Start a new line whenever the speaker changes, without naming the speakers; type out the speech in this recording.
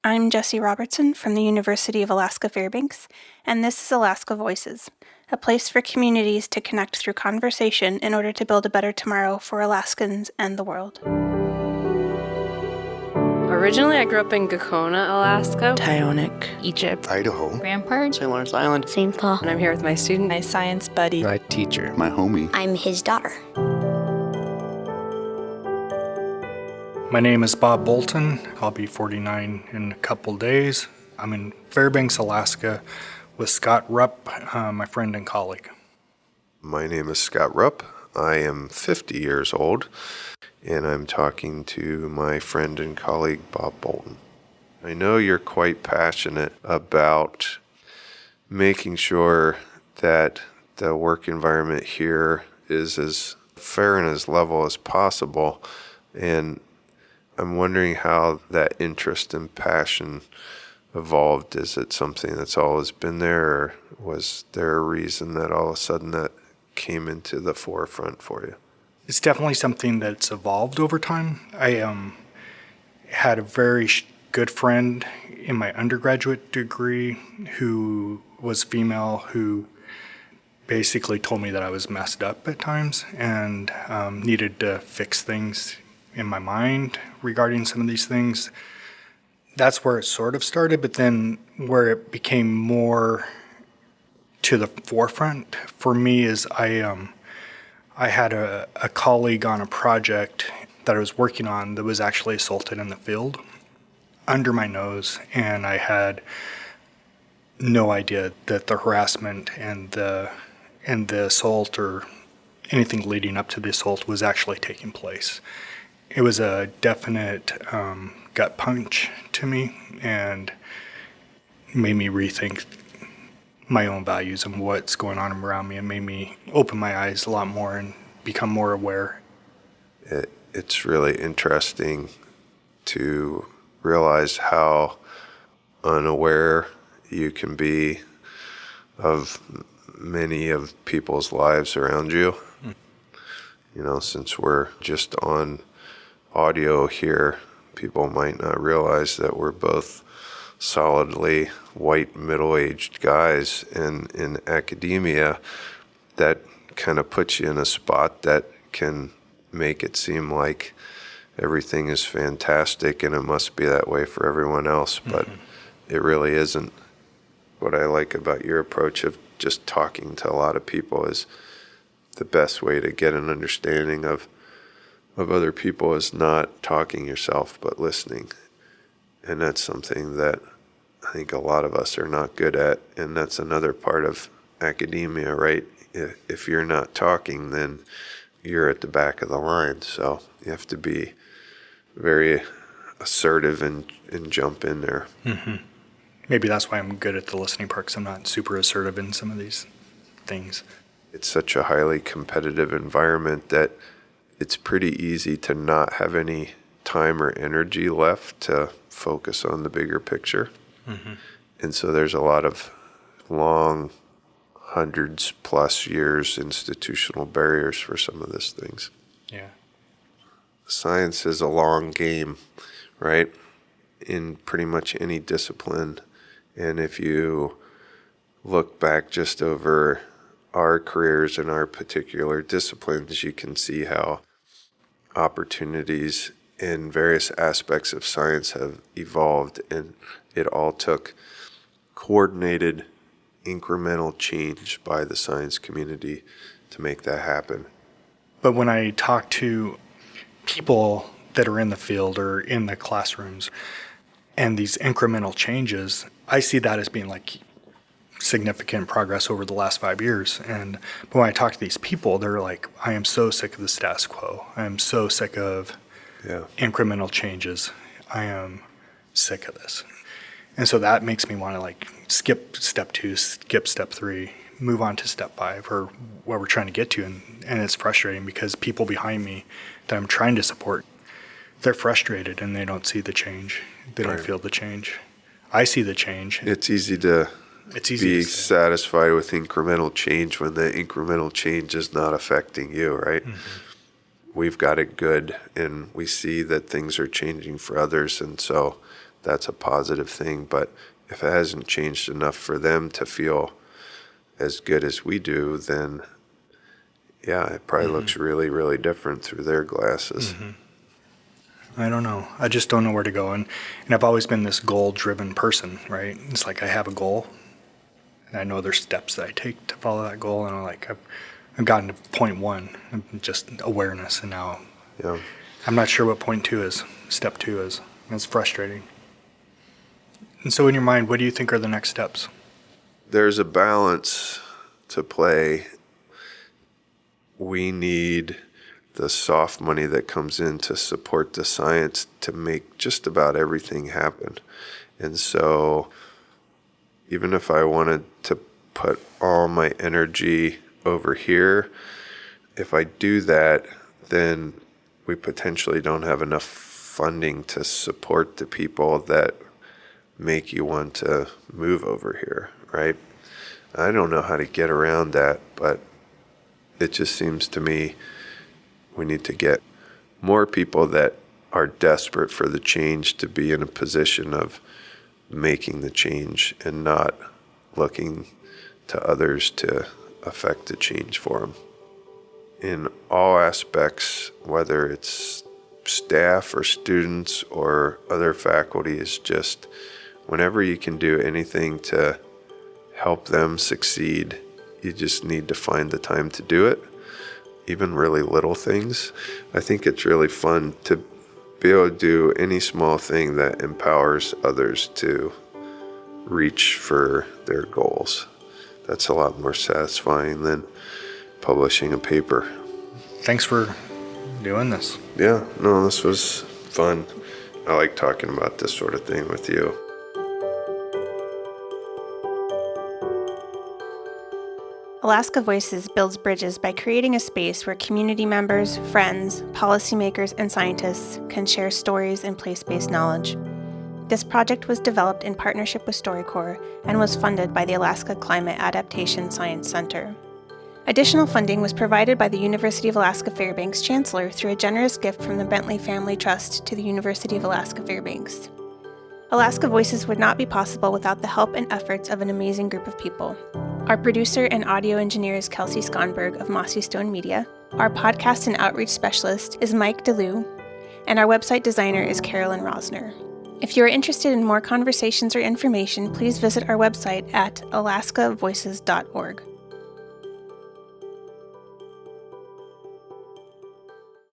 I'm Jessie Robertson from the University of Alaska Fairbanks, and this is Alaska Voices, a place for communities to connect through conversation in order to build a better tomorrow for Alaskans and the world.
Originally, I grew up in Gakona, Alaska,
Tyonek,
Egypt,
Idaho,
Rampart,
St. Lawrence Island,
St. Paul.
And I'm here with my student,
my science buddy,
my teacher, my homie.
I'm his daughter.
My name is Bob Bolton. I'll be 49 in a couple days. I'm in Fairbanks, Alaska with Scott Rupp, my friend and colleague.
My name is Scott Rupp. I am 50 years old, and I'm talking to my friend and colleague, Bob Bolton. I know you're quite passionate about making sure that the work environment here is as fair and as level as possible, and I'm wondering how that interest and passion evolved. Is it something that's always been there, or was there a reason that all of a sudden that came into the forefront for you?
It's definitely something that's evolved over time. I had a very good friend in my undergraduate degree who was female, who basically told me that I was messed up at times and needed to fix things in my mind regarding some of these things. That's where it sort of started, but then where it became more to the forefront for me is I had a colleague on a project that I was working on that was actually assaulted in the field under my nose, and I had no idea that the harassment and the assault or anything leading up to the assault was actually taking place. It was a definite gut punch to me and made me rethink my own values and what's going on around me, and made me open my eyes a lot more and become more aware.
It's really interesting to realize how unaware you can be of many of people's lives around you. You know, since we're just on audio here, people might not realize that we're both solidly white middle-aged guys, and in academia that kind of puts you in a spot that can make it seem like everything is fantastic and it must be that way for everyone else, but it really isn't. What I like about your approach of just talking to a lot of people is the best way to get an understanding of other people is not talking yourself, but listening. And that's something that I think a lot of us are not good at, and that's another part of academia, right? If you're not talking, then you're at the back of the line. So you have to be very assertive and jump in there.
Mm-hmm. Maybe that's why I'm good at the listening part, because I'm not super assertive in some of these things.
It's such a highly competitive environment that it's pretty easy to not have any time or energy left to focus on the bigger picture. Mm-hmm. And so there's a lot of long, hundreds plus years institutional barriers for some of these things.
Yeah.
Science is a long game, right? In pretty much any discipline. And if you look back just over our careers in our particular disciplines, you can see how opportunities in various aspects of science have evolved, and it all took coordinated incremental change by the science community to make that happen.
But when I talk to people that are in the field or in the classrooms and these incremental changes, I see that as being like significant progress over the last 5 years. But when I talk to these people, they're like, I am so sick of the status quo. I am so sick of incremental changes. I am sick of this. And so that makes me want to like skip step 2, skip step 3, move on to step 5, or what we're trying to get to. And it's frustrating because people behind me that I'm trying to support, they're frustrated and they don't see the change. They don't feel the change. I see the change.
It's easy to be satisfied with incremental change when the incremental change is not affecting you, right? Mm-hmm. We've got it good, and we see that things are changing for others, and so that's a positive thing. But if it hasn't changed enough for them to feel as good as we do, then yeah, it probably looks really, really different through their glasses.
I don't know. I just don't know where to go. And I've always been this goal-driven person, right? It's like I have a goal, and I know there's steps that I take to follow that goal. And I've gotten to point one, just awareness, and now
Yeah.
I'm not sure what point two is, step two is. And it's frustrating. And so in your mind, what do you think are the next steps?
There's a balance to play. We need the soft money that comes in to support the science to make just about everything happen. And so even if I wanted to put all my energy over here, if I do that, then we potentially don't have enough funding to support the people that make you want to move over here, right? I don't know how to get around that, but it just seems to me we need to get more people that are desperate for the change to be in a position of making the change and not looking to others to affect the change for them. In all aspects, whether it's staff or students or other faculty, is just whenever you can do anything to help them succeed, you just need to find the time to do it. Even really little things. I think it's really fun to be able to do any small thing that empowers others to reach for their goals. That's a lot more satisfying than publishing a paper.
Thanks for doing this.
Yeah, no, this was fun. I like talking about this sort of thing with you.
Alaska Voices builds bridges by creating a space where community members, friends, policymakers, and scientists can share stories and place-based knowledge. This project was developed in partnership with StoryCorps and was funded by the Alaska Climate Adaptation Science Center. Additional funding was provided by the University of Alaska Fairbanks Chancellor through a generous gift from the Bentley Family Trust to the University of Alaska Fairbanks. Alaska Voices would not be possible without the help and efforts of an amazing group of people. Our producer and audio engineer is Kelsey Skonberg of Mossy Stone Media. Our podcast and outreach specialist is Mike DeLue, and our website designer is Carolyn Rosner. If you are interested in more conversations or information, please visit our website at alaskavoices.org.